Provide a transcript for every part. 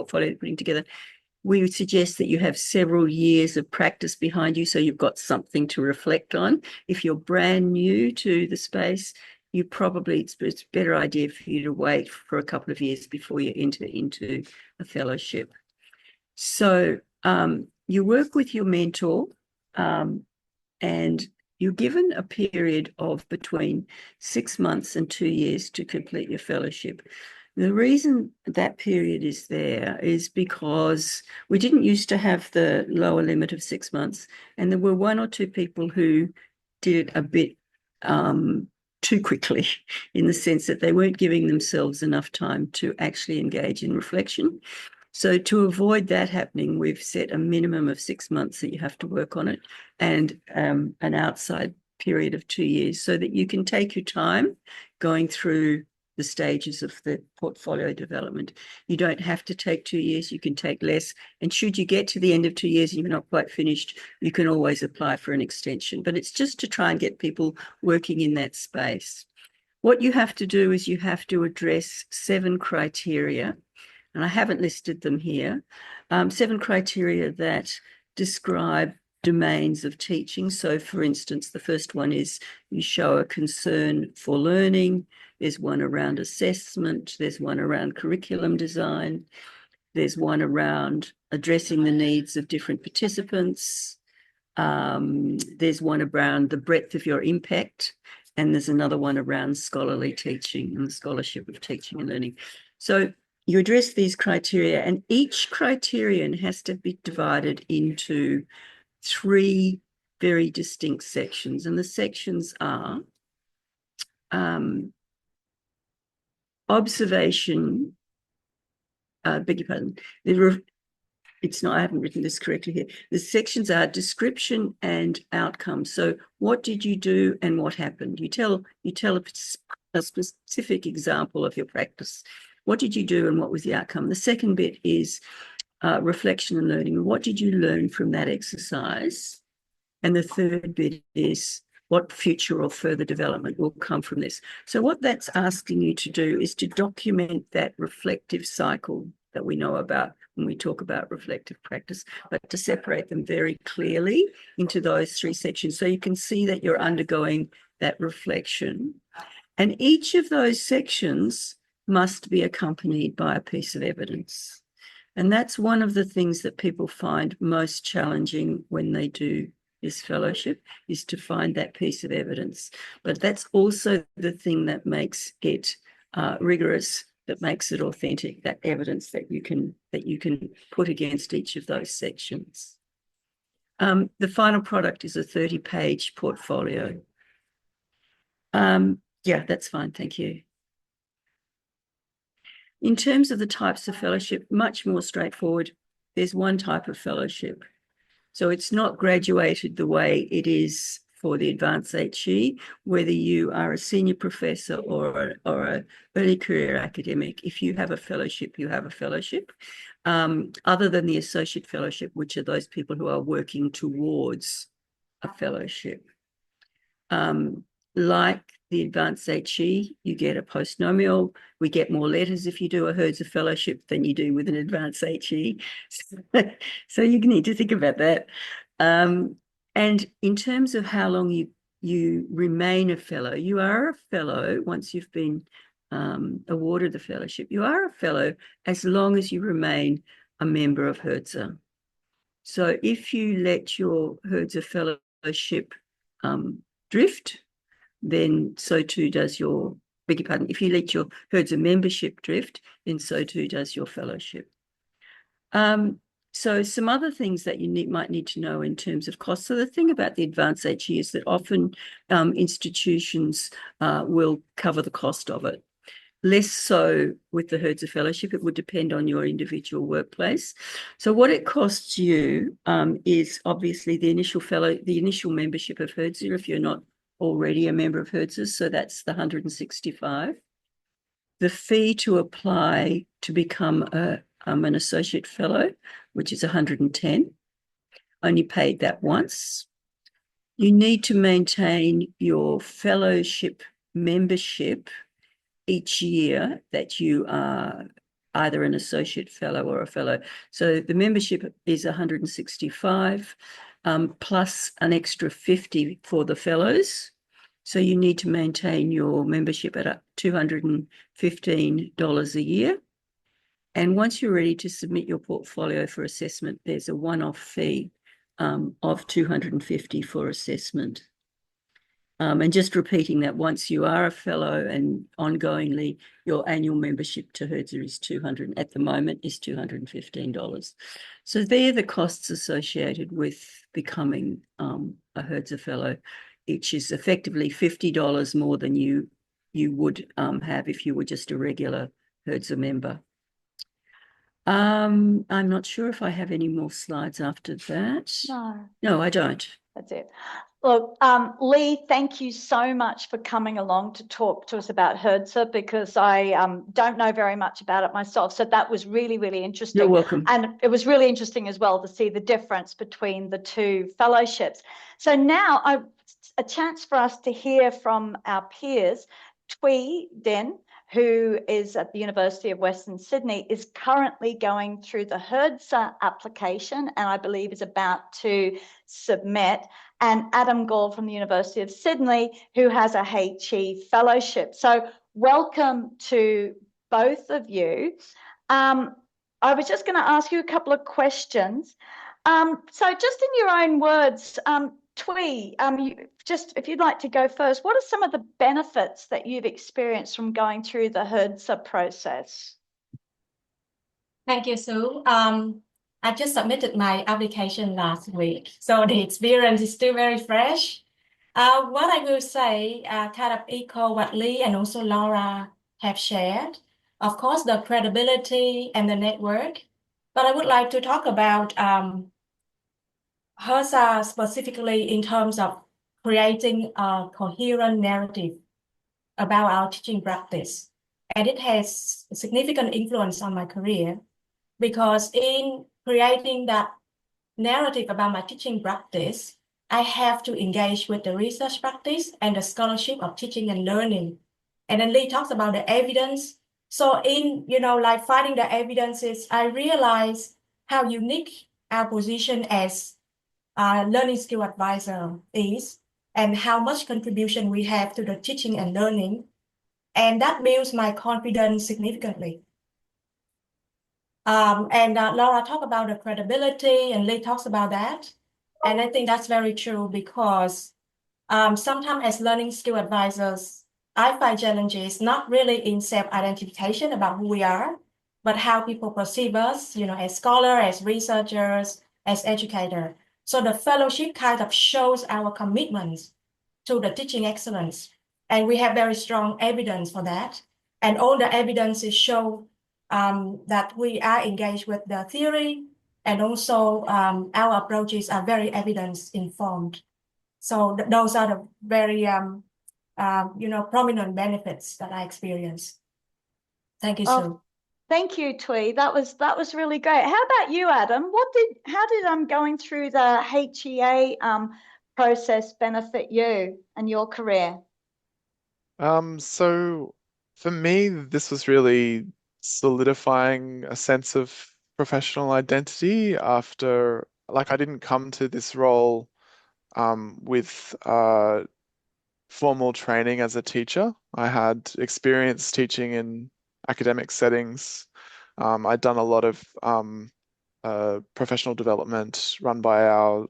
portfolio they're putting together, we would suggest that you have several years of practice behind you so you've got something to reflect on. If you're brand new to the space, it's a better idea for you to wait for a couple of years before you enter into a fellowship. So you work with your mentor, and you're given a period of between 6 months and 2 years to complete your fellowship. The reason that period is there is because we didn't used to have the lower limit of 6 months, and there were one or two people who did it a bit too quickly, in the sense that they weren't giving themselves enough time to actually engage in reflection. So to avoid that happening, we've set a minimum of 6 months that you have to work on it, and an outside period of 2 years, so that you can take your time going through the stages of the portfolio development. You don't have to take 2 years, you can take less. And should you get to the end of 2 years and you're not quite finished, you can always apply for an extension. But it's just to try and get people working in that space. What you have to do is you have to address 7 criteria, and I haven't listed them here. 7 criteria that describe domains of teaching. So, for instance, the first one is you show a concern for learning. There's one around assessment. There's one around curriculum design. There's one around addressing the needs of different participants. There's one around the breadth of your impact. And there's another one around scholarly teaching and the scholarship of teaching and learning. So you address these criteria, and each criterion has to be divided into 3 very distinct sections. And the sections are observation, beg your pardon, I haven't written this correctly here. The sections are description and outcome. So what did you do and what happened? You tell a specific example of your practice. What did you do and what was the outcome? The second bit is reflection and learning. What did you learn from that exercise? And the third bit is what future or further development will come from this. So what that's asking you to do is to document that reflective cycle that we know about when we talk about reflective practice, but to separate them very clearly into those 3 sections so you can see that you're undergoing that reflection. And each of those sections must be accompanied by a piece of evidence. And that's one of the things that people find most challenging when they do this fellowship, is to find that piece of evidence. But that's also the thing that makes it rigorous, that makes it authentic, that evidence that you can put against each of those sections. The final product is a 30-page portfolio. Yeah, that's fine, thank you. In terms of the types of fellowship, much more straightforward. There's one type of fellowship. So it's not graduated the way it is for the advanced HE, whether you are a senior professor or an early career academic. If you have a fellowship, you have a fellowship. Other than the associate fellowship, which are those people who are working towards a fellowship. Like the advanced HE, you get a postnomial. We get more letters if you do a HERDSA fellowship than you do with an advanced HE. So you need to think about that. And in terms of how long you remain a fellow, you are a fellow once you've been awarded the fellowship. You are a fellow as long as you remain a member of HERDSA. So if you let your HERDSA fellowship drift, then so too does your, beg your pardon, if you let your HERDSA membership drift, then so too does your fellowship. So some other things that you might need to know in terms of cost. So the thing about the advanced HE is that often institutions will cover the cost of it. Less so with the HERDSA fellowship. It would depend on your individual workplace. So what it costs you is obviously the initial membership of HERDSA if you're not already a member of HERDSA, so that's the $165. The fee to apply to become an associate fellow, which is $110, only paid that once. You need to maintain your fellowship membership each year that you are either an associate fellow or a fellow. So the membership is $165 plus an extra $50 for the fellows. So you need to maintain your membership at $215 a year. And once you're ready to submit your portfolio for assessment, there's a one-off fee of $250 for assessment. And just repeating that, once you are a fellow and ongoingly, your annual membership to HERDSA is at the moment is $215. So they're the costs associated with becoming a HERDSA fellow, which is effectively $50 more than you would have if you were just a regular HERDSA member. I'm not sure if I have any more slides after that. No, I don't. That's it. Look, Lee, thank you so much for coming along to talk to us about HERDSA, because I don't know very much about it myself. So that was really, really interesting. You're welcome. And it was really interesting as well to see the difference between the two fellowships. So now a chance for us to hear from our peers. Tui Den, who is at the University of Western Sydney, is currently going through the HERDSA application and I believe is about to submit, and Adam Gall from the University of Sydney, who has a HE fellowship. So welcome to both of you. I was just going to ask you a couple of questions. So just in your own words, Tui, if you'd like to go first, what are some of the benefits that you've experienced from going through the HERDSA process? Thank you, Sue. I just submitted my application last week, so the experience is still very fresh. What I will say kind of echo what Lee and also Laura have shared. Of course, the credibility and the network, but I would like to talk about HERDSA specifically in terms of creating a coherent narrative about our teaching practice. And it has a significant influence on my career, because in creating that narrative about my teaching practice, I have to engage with the research practice and the scholarship of teaching and learning. And then Lee talks about the evidence. So in, like finding the evidences, I realize how unique our position as a learning skill advisor is, and how much contribution we have to the teaching and learning. And that builds my confidence significantly. Laura talked about the credibility, and Lee talks about that. And I think that's very true, because sometimes as learning skill advisors, I find challenges not really in self-identification about who we are, but how people perceive us, as scholars, as researchers, as educators. So the fellowship kind of shows our commitments to the teaching excellence. And we have very strong evidence for that. And all the evidences show that we are engaged with the theory, and also our approaches are very evidence-informed. So those are the very, prominent benefits that I experience. Thank you, Sue. Thank you, Tui. That was really great. How about you, Adam? How did going through the HEA process benefit you and your career? So for me, this was really solidifying a sense of professional identity after, I didn't come to this role with formal training as a teacher. I had experience teaching in academic settings. I'd done a lot of professional development run by our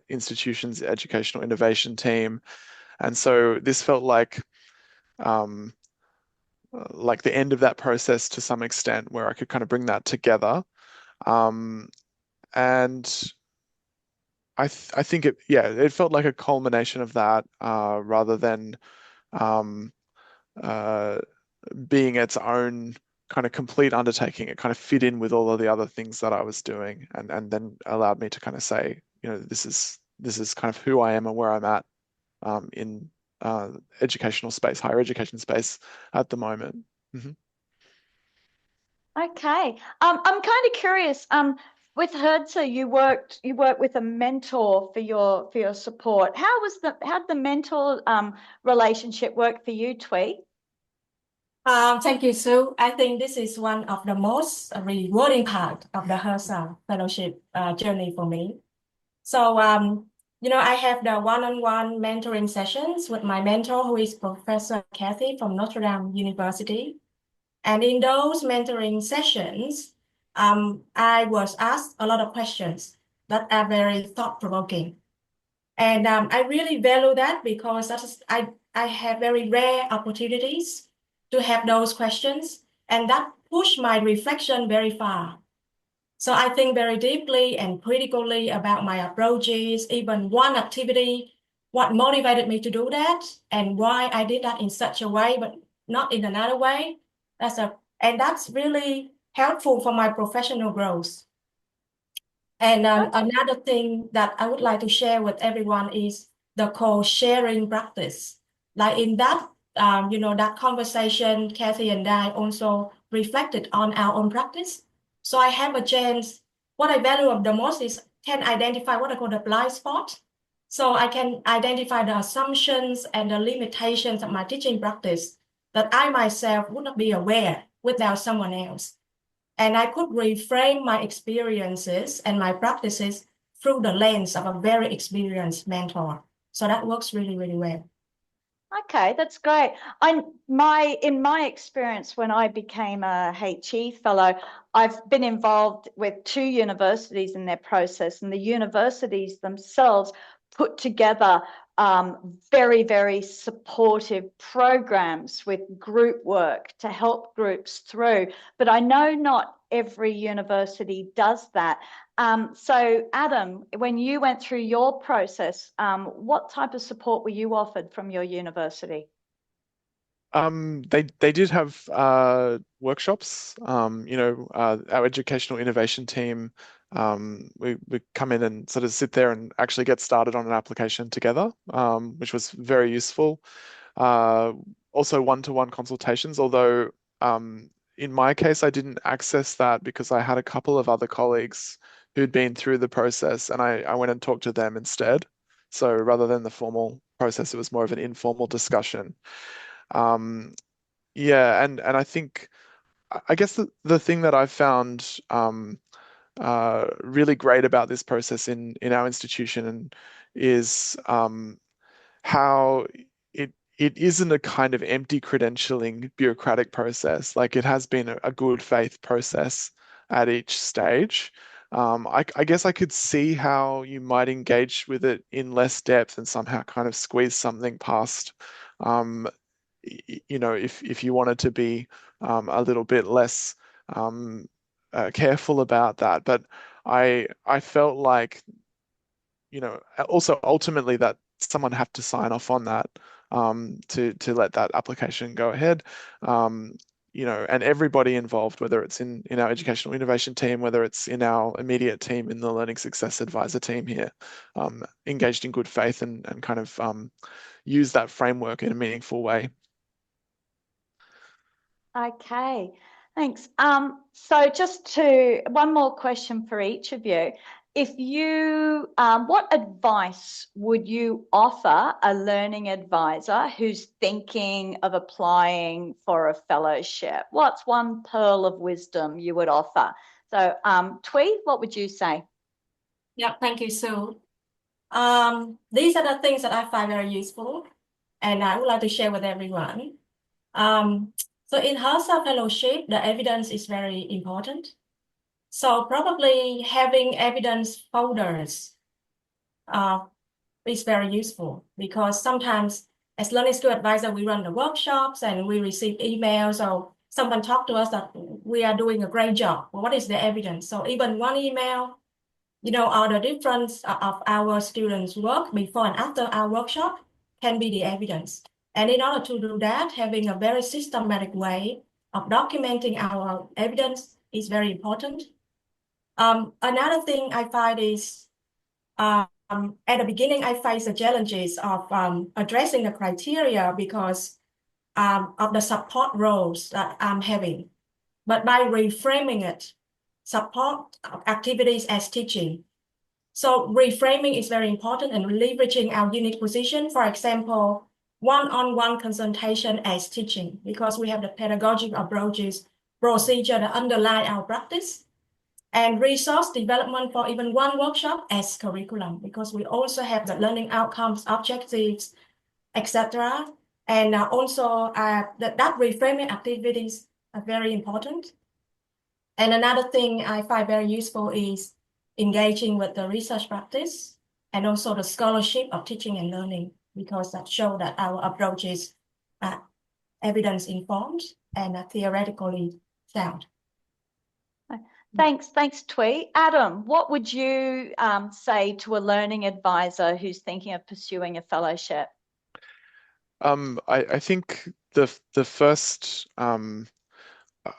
institution's educational innovation team. And so this felt like the end of that process to some extent, where I could kind of bring that together. And I think it felt like a culmination of that rather than being its own kind of complete undertaking. It kind of fit in with all of the other things that I was doing, and then allowed me to kind of say, this is kind of who I am and where I'm at in educational space, higher education space at the moment. Mm-hmm. Okay. I'm kind of curious. With HERDSA, you work with a mentor for your support. How did the mentor relationship work for you, Tui? Thank you, Sue. I think this is one of the most rewarding part of the HERDSA fellowship journey for me. So, I have the one-on-one mentoring sessions with my mentor, who is Professor Kathy from Notre Dame University. And in those mentoring sessions, I was asked a lot of questions that are very thought-provoking. And I really value that because I have very rare opportunities to have those questions, and that push my reflection very far. So I think very deeply and critically about my approaches, even one activity, what motivated me to do that, and why I did that in such a way, but not in another way. And that's really helpful for my professional growth. And another thing that I would like to share with everyone is the co-sharing practice. Like in that, that conversation, Kathy and I also reflected on our own practice. So I have a chance. What I value the most is can identify what I call the blind spot. So I can identify the assumptions and the limitations of my teaching practice that I myself would not be aware without someone else. And I could reframe my experiences and my practices through the lens of a very experienced mentor. So that works really, really well. Okay, that's great. In my experience, when I became a HE fellow, I've been involved with 2 universities in their process, and the universities themselves put together very, very supportive programs with group work to help groups through. But I know not every university does that. So Adam, when you went through your process, what type of support were you offered from your university? They did have workshops. Our educational innovation team, we come in and sort of sit there and actually get started on an application together, which was very useful. Also one-to-one consultations, although in my case I didn't access that because I had a couple of other colleagues who'd been through the process, and I went and talked to them instead. So rather than the formal process, it was more of an informal discussion. Yeah, and I think I guess the thing that I found really great about this process in our institution is how it isn't a kind of empty credentialing bureaucratic process. Like it has been a good faith process at each stage. I guess I could see how you might engage with it in less depth and somehow kind of squeeze something past. Um, if you wanted to be a little bit less careful about that. But I felt like, also ultimately that someone had to sign off on that to let that application go ahead. And everybody involved, whether it's in our educational innovation team, whether it's in our immediate team in the learning success advisor team here, engaged in good faith and kind of use that framework in a meaningful way. Okay, thanks. So one more question for each of you. What advice would you offer a learning advisor who's thinking of applying for a fellowship? What's one pearl of wisdom you would offer? So, Twee, what would you say? Yeah, thank you, Sue. These are the things that I find very useful, and I would like to share with everyone. So in HERDSA fellowship, the evidence is very important. So probably having evidence folders is very useful because sometimes as learning skill advisor, we run the workshops and we receive emails or someone talk to us that we are doing a great job. Well, what is the evidence? So even one email, all the difference of our students' work before and after our workshop can be the evidence. And in order to do that, having a very systematic way of documenting our evidence is very important. Another thing I find is at the beginning, I face the challenges of addressing the criteria because of the support roles that I'm having. But by reframing it, support activities as teaching. So reframing is very important and leveraging our unique position. For example, one-on-one consultation as teaching, because we have the pedagogic approaches, procedure that underlie our practice, and resource development for even one workshop as curriculum, because we also have the learning outcomes, objectives, etc. And also that reframing activities are very important. And another thing I find very useful is engaging with the research practice and also the scholarship of teaching and learning, because that show that our approach is evidence-informed and theoretically sound. Thanks, Twee. Adam, what would you say to a learning advisor who's thinking of pursuing a fellowship? I think the first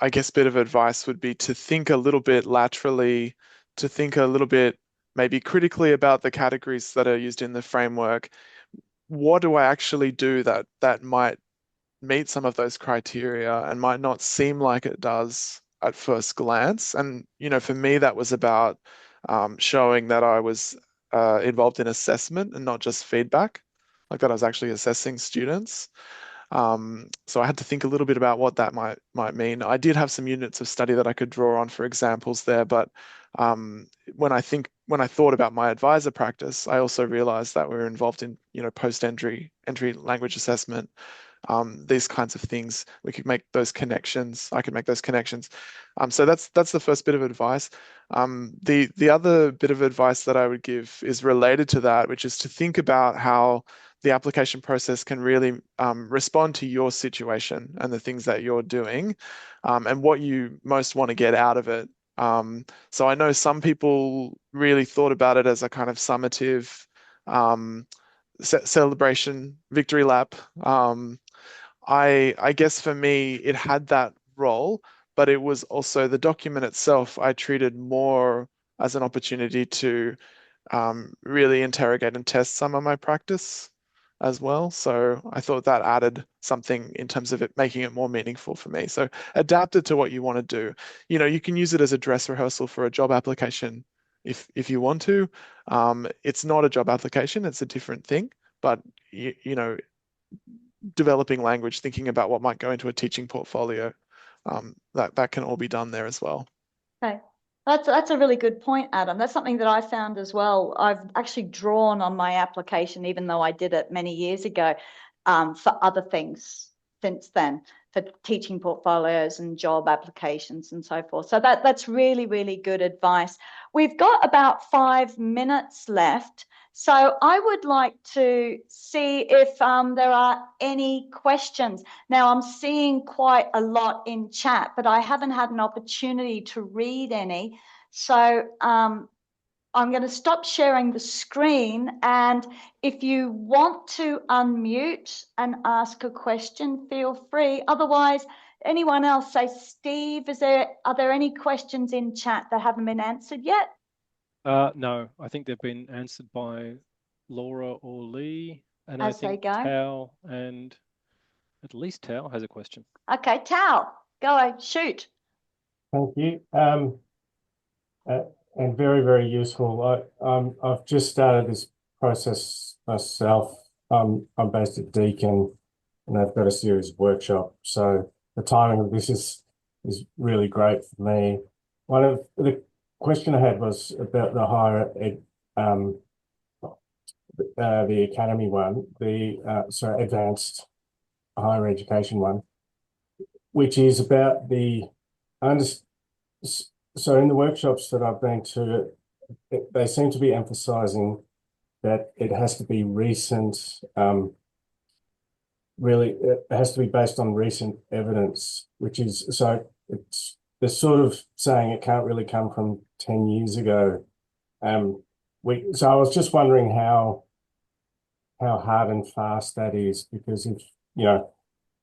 I guess bit of advice would be to think a little bit laterally, to think a little bit maybe critically about the categories that are used in the framework. What do I actually do that might meet some of those criteria and might not seem like it does at first glance? And, for me, that was about showing that I was involved in assessment and not just feedback, like that I was actually assessing students. So I had to think a little bit about what that might mean. I did have some units of study that I could draw on for examples there, but when I thought about my advisor practice, I also realized that we're involved in, post-entry language assessment, these kinds of things. We could make those connections. I could make those connections. So that's the first bit of advice. The other bit of advice that I would give is related to that, which is to think about how the application process can really respond to your situation and the things that you're doing, and what you most want to get out of it. So I know some people really thought about it as a kind of summative celebration, victory lap. I guess for me, it had that role, but it was also the document itself I treated more as an opportunity to really interrogate and test some of my practice as well. So I thought that added something in terms of it making it more meaningful for me. So adapt it to what you want to do. You can use it as a dress rehearsal for a job application if you want to. It's not a job application, it's a different thing, but developing language, thinking about what might go into a teaching portfolio, that can all be done there as well. Okay. That's a really good point, Adam. That's something that I found as well. I've actually drawn on my application, even though I did it many years ago, for other things since then, for teaching portfolios and job applications and so forth. So that's really, really good advice. We've got about 5 minutes left. So I would like to see if there are any questions. Now, I'm seeing quite a lot in chat, but I haven't had an opportunity to read any. So I'm going to stop sharing the screen. And if you want to unmute and ask a question, feel free. Otherwise, anyone else, say, Steve, are there any questions in chat that haven't been answered yet? No, I think they've been answered by Laura or Lee, and I think Tao, and at least Tao has a question. Okay, Tao, go ahead, shoot. Thank you. And very, very useful. I've just started this process myself. I'm based at Deakin, and I've got a series of workshops. So the timing of this is really great for me. One of the question I had was about the higher ed, the academy one, advanced higher education one, which is about so in the workshops that I've been to, they seem to be emphasizing that it has to be recent, really, it has to be based on recent evidence, which is, so they're sort of saying it can't really come from 10 years ago. So I was just wondering how hard and fast that is, because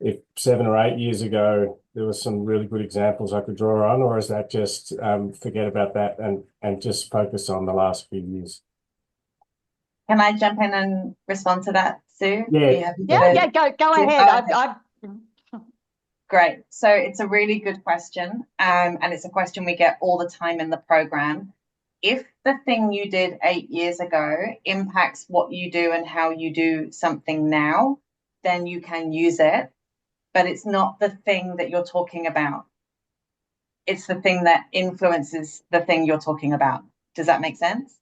if 7 or 8 years ago there were some really good examples I could draw on, or is that just forget about that and just focus on the last few years? Can I jump in and respond to that, Sue? Yeah, go ahead. Great. So it's a really good question, and it's a question we get all the time in the program. If the thing you did 8 years ago impacts what you do and how you do something now, then you can use it, but it's not the thing that you're talking about. It's the thing that influences the thing you're talking about. Does that make sense?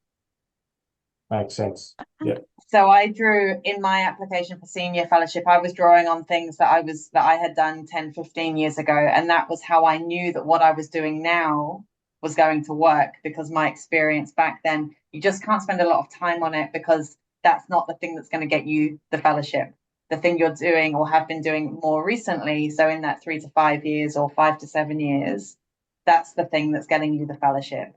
Makes sense. Yeah. So I drew in my application for senior fellowship, I was drawing on things that I had done 10, 15 years ago. And that was how I knew that what I was doing now was going to work, because my experience back then, you just can't spend a lot of time on it, because that's not the thing that's going to get you the fellowship. The thing you're doing or have been doing more recently, so in that 3 to 5 years or 5 to 7 years, that's the thing that's getting you the fellowship.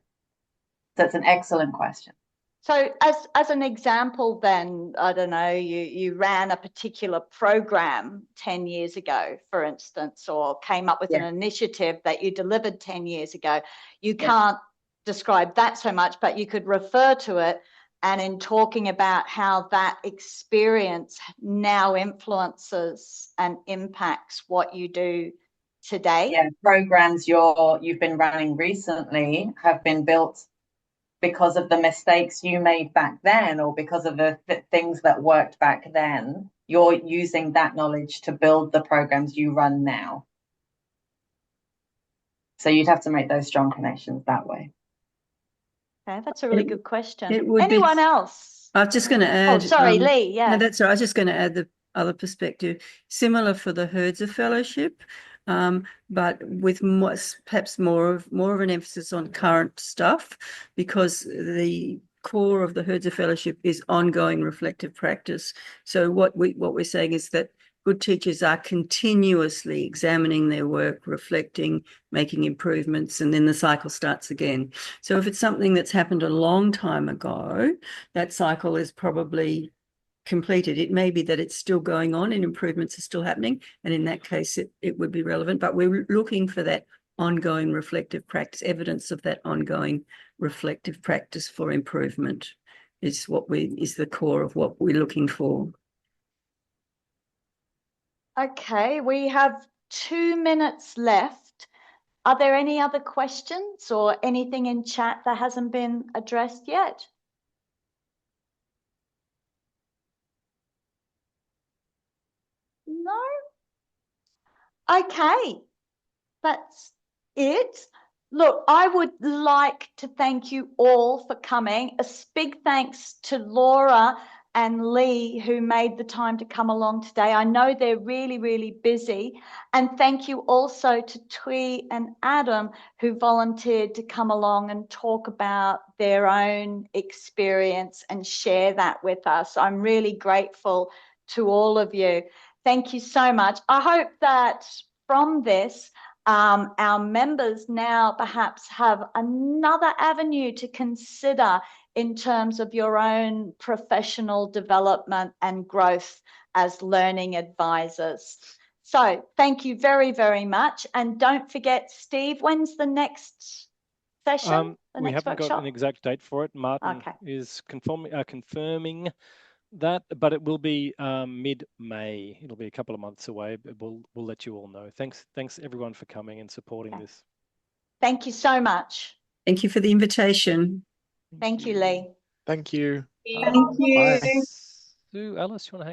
So it's an excellent question. So as an example, then, I don't know, you ran a particular program 10 years ago, for instance, or came up with an initiative that you delivered 10 years ago. You can't describe that so much, but you could refer to it, and in talking about how that experience now influences and impacts what you do today. Yeah, programs you've been running recently have been built because of the mistakes you made back then, or because of the things that worked back then. You're using that knowledge to build the programs you run now. So you'd have to make those strong connections that way. Okay, that's a really good question. Anyone else? I was just going to add. Oh, sorry, Lee. Yeah. No, that's right. I was just going to add the other perspective, similar for the HERDSA fellowship, but with perhaps more of an emphasis on current stuff, because the core of the HERDSA fellowship is ongoing reflective practice. So what we're saying is that good teachers are continuously examining their work, reflecting, making improvements, and then the cycle starts again. So if it's something that's happened a long time ago, that cycle is probably completed. It may be that it's still going on and improvements are still happening, and in that case it would be relevant, but we're looking for that ongoing reflective practice, evidence of that ongoing reflective practice for improvement is the core of what we're looking for. Okay, we have 2 minutes left. Are there any other questions or anything in chat that hasn't been addressed yet? No? Okay, that's it. Look, I would like to thank you all for coming. A big thanks to Laura and Lee, who made the time to come along today. I know they're really, really busy. And thank you also to Tui and Adam, who volunteered to come along and talk about their own experience and share that with us. I'm really grateful to all of you. Thank you so much. I hope that from this, our members now perhaps have another avenue to consider in terms of your own professional development and growth as learning advisors. So thank you very, very much. And don't forget, Steve, when's the next session? We haven't got an exact date for it. Martin is confirming that, but it will be mid-May. It'll be a couple of months away, but we'll let you all know. Thanks everyone for coming and supporting this. Thank you so much. Thank you for the invitation. Thank you, Lee. Thank you. Thank you. Sue, Alice, you want to hang